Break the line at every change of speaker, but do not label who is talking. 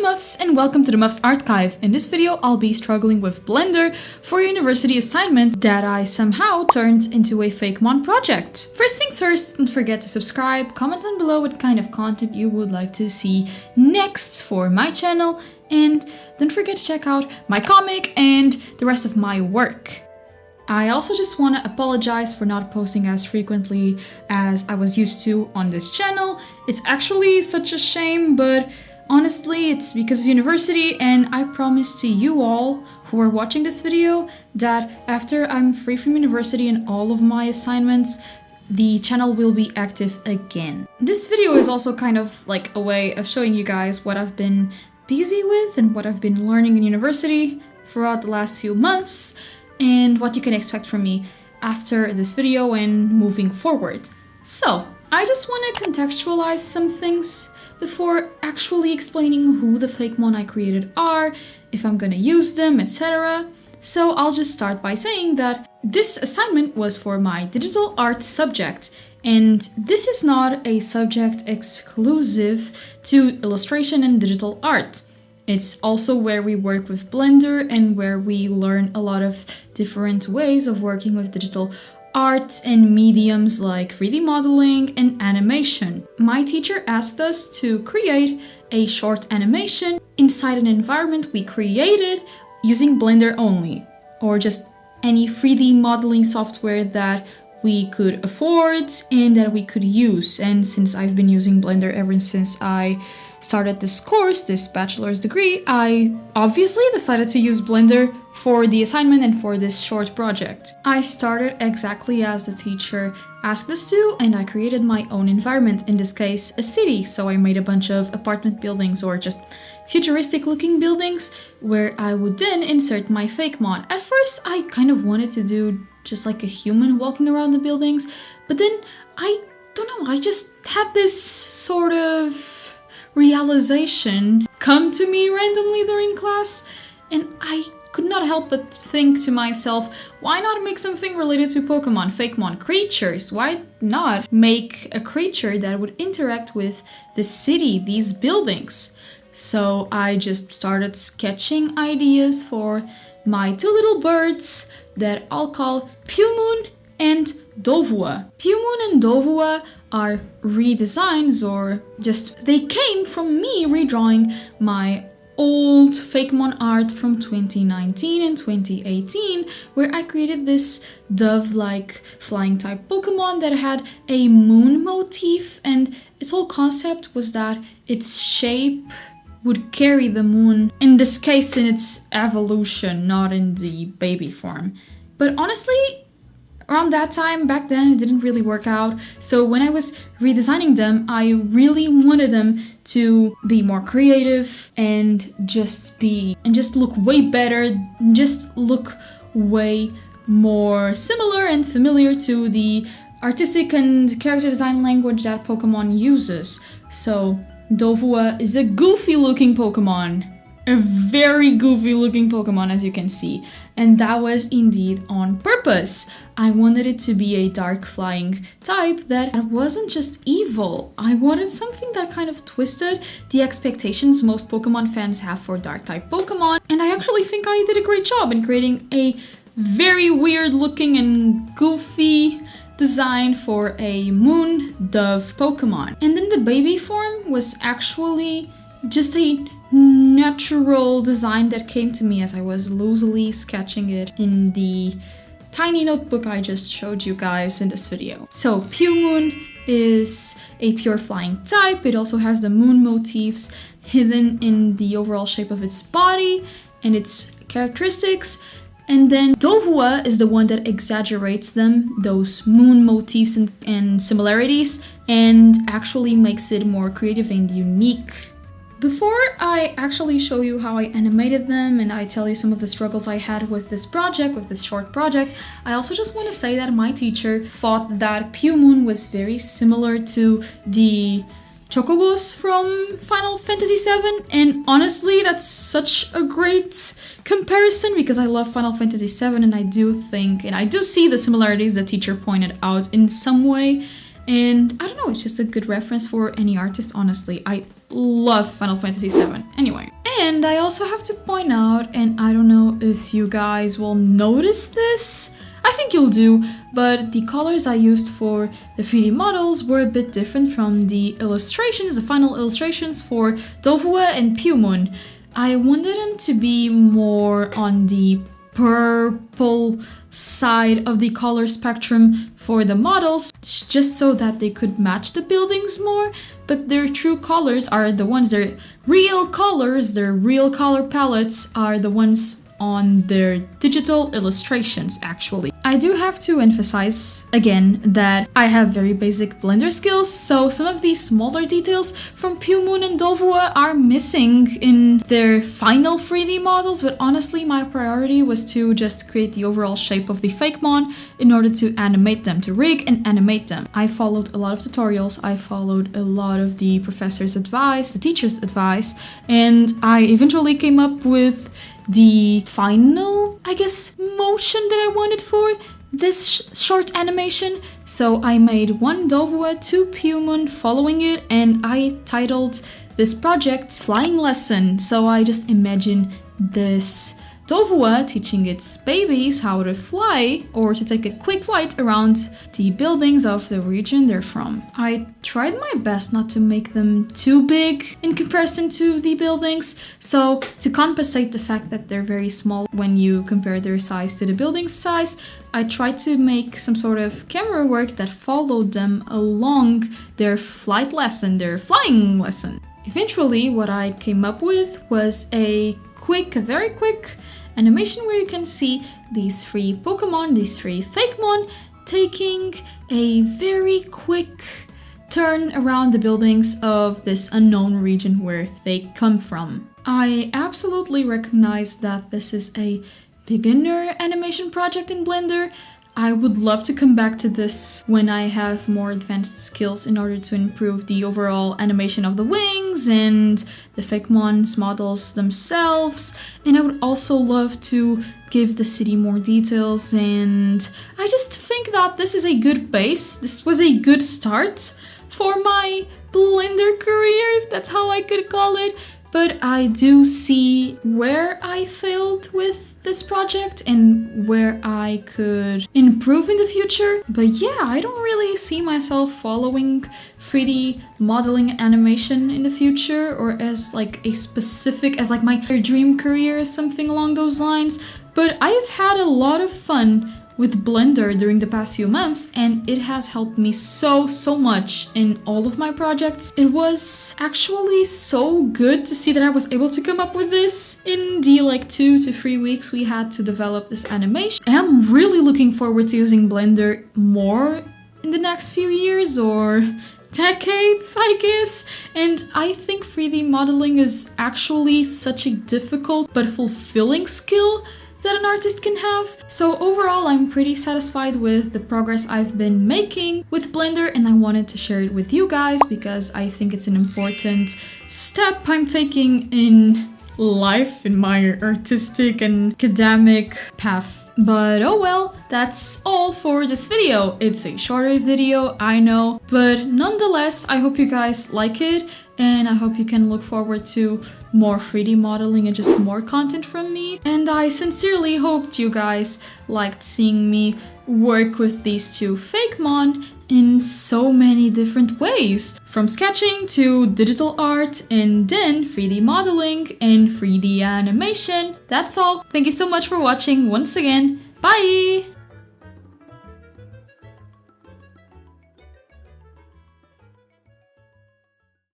Muffs, and welcome to the Muffs ART-CHIVE. In this video, I'll be struggling with Blender for a university assignment that I somehow turned into a FAKEMON project. First things first, don't forget to subscribe, comment down below what kind of content you would like to see next for my channel, and don't forget to check out my comic and the rest of my work. I also just want to apologize for not posting as frequently as I was used to on this channel. It's actually such a shame, but honestly, it's because of university, and I promise to you all who are watching this video that after I'm free from university and all of my assignments, the channel will be active again. This video is also kind of like a way of showing you guys what I've been busy with and what I've been learning in university throughout the last few months, and what you can expect from me after this video and moving forward. So, I just want to contextualize some things before actually explaining who the FAKEMON I created are, if I'm gonna use them, etc. So I'll just start by saying that this assignment was for my digital art subject, and this is not a subject exclusive to illustration and digital art. It's also where we work with Blender and where we learn a lot of different ways of working with digital art and mediums like 3D modeling and animation. My teacher asked us to create a short animation inside an environment we created using Blender only, or just any 3D modeling software that we could afford and that we could use. And since I've been using Blender ever since I started this course, this bachelor's degree, I obviously decided to use Blender for the assignment and for this short project. I started exactly as the teacher asked us to, and I created my own environment, in this case a city. So I made a bunch of apartment buildings or just futuristic looking buildings where I would then insert my FAKEMON. At first I kind of wanted to do just like a human walking around the buildings, but then I don't know, I just had this sort of realization come to me randomly during class, and I could not help but think to myself, why not make something related to Pokemon, FAKEMON creatures? Why not make a creature that would interact with the city, these buildings? So I just started sketching ideas for my two little birds that I'll call Pewmoon and Dovua. Pewmoon and Dovua are redesigns, or just they came from me redrawing my old FAKEMON art from 2019 and 2018, where I created this dove-like flying type Pokemon that had a moon motif, and its whole concept was that its shape would carry the moon, in this case in its evolution, not in the baby form. But honestly, around that time, back then, it didn't really work out. So when I was redesigning them, I really wanted them to be more creative and just look way better, just look way more similar and familiar to the artistic and character design language that Pokemon uses. So Dovua is a goofy looking Pokemon. A very goofy looking Pokemon, as you can see, and that was indeed on purpose. I wanted it to be a dark flying type that wasn't just evil. I wanted something that kind of twisted the expectations most Pokemon fans have for dark type Pokemon, and I actually think I did a great job in creating a very weird looking and goofy design for a moon dove Pokemon. And then the baby form was actually just a natural design that came to me as I was loosely sketching it in the tiny notebook I just showed you guys in this video. So Pewmoon is a pure flying type. It also has the moon motifs hidden in the overall shape of its body and its characteristics. And then Dovua is the one that exaggerates them, those moon motifs and similarities, and actually makes it more creative and unique. Before I actually show you how I animated them and I tell you some of the struggles I had with this project, with this short project, I also just want to say that my teacher thought that Pewmoon was very similar to the Chocobos from Final Fantasy VII, and honestly that's such a great comparison because I love Final Fantasy VII, and I do think, and I do see the similarities the teacher pointed out in some way, and I don't know, it's just a good reference for any artist, honestly. I love Final Fantasy VII. Anyway, And I also have to point out, and I don't know if you guys will notice this, I think you'll do, but the colors I used for the 3D models were a bit different from the illustrations, the final illustrations for Dovue and PAKEMON. I wanted them to be more on the purple side of the color spectrum for the models, just so that they could match the buildings more, but their true colors are the ones, their real colors, their real color palettes are the ones on their digital illustrations actually. I do have to emphasize again that I have very basic Blender skills, so some of these smaller details from PAKEMON and Dovue are missing in their final 3D models, but honestly my priority was to just create the overall shape of the FAKEMON in order to animate them, to rig and animate them. I followed a lot of tutorials, I followed a lot of the professor's advice, the teacher's advice, and I eventually came up with the final, I guess, motion that I wanted for this short animation. So I made one Dovue, two PAKEMON following it, and I titled this project Flying Lesson. So I just imagine this Dovue teaching its babies how to fly or to take a quick flight around the buildings of the region they're from. I tried my best not to make them too big in comparison to the buildings, so to compensate the fact that they're very small when you compare their size to the building's size, I tried to make some sort of camera work that followed them along their flight lesson, their flying lesson. Eventually, what I came up with was a very quick animation where you can see these three Pokemon, these three FAKEMON, taking a very quick turn around the buildings of this unknown region where they come from. I absolutely recognize that this is a beginner animation project in Blender. I would love to come back to this when I have more advanced skills in order to improve the overall animation of the wings and the FAKEMON's models themselves. And I would also love to give the city more details, and I just think that this is a good base. This was a good start for my Blender career, if that's how I could call it. But I do see where I failed with this project and where I could improve in the future. But yeah, I don't really see myself following 3D modeling animation in the future, or as like a specific, as like my dream career or something along those lines. But I've had a lot of fun with Blender during the past few months, and it has helped me so much in all of my projects. It was actually so good to see that I was able to come up with this in the like 2 to 3 weeks we had to develop this animation. I'm really looking forward to using Blender more in the next few years or decades, I guess. And I think 3D modeling is actually such a difficult but fulfilling skill that an artist can have. So overall, I'm pretty satisfied with the progress I've been making with Blender, and I wanted to share it with you guys because I think it's an important step I'm taking in life, in my artistic and academic path. But oh well, that's all for this video. It's a shorter video, I know, but nonetheless, I hope you guys like it, and I hope you can look forward to more 3D modeling and just more content from me. And I sincerely hoped you guys liked seeing me work with these two FAKEMON in so many different ways, from sketching to digital art and then 3D modeling and 3D animation. That's all. Thank you so much for watching once again. Bye!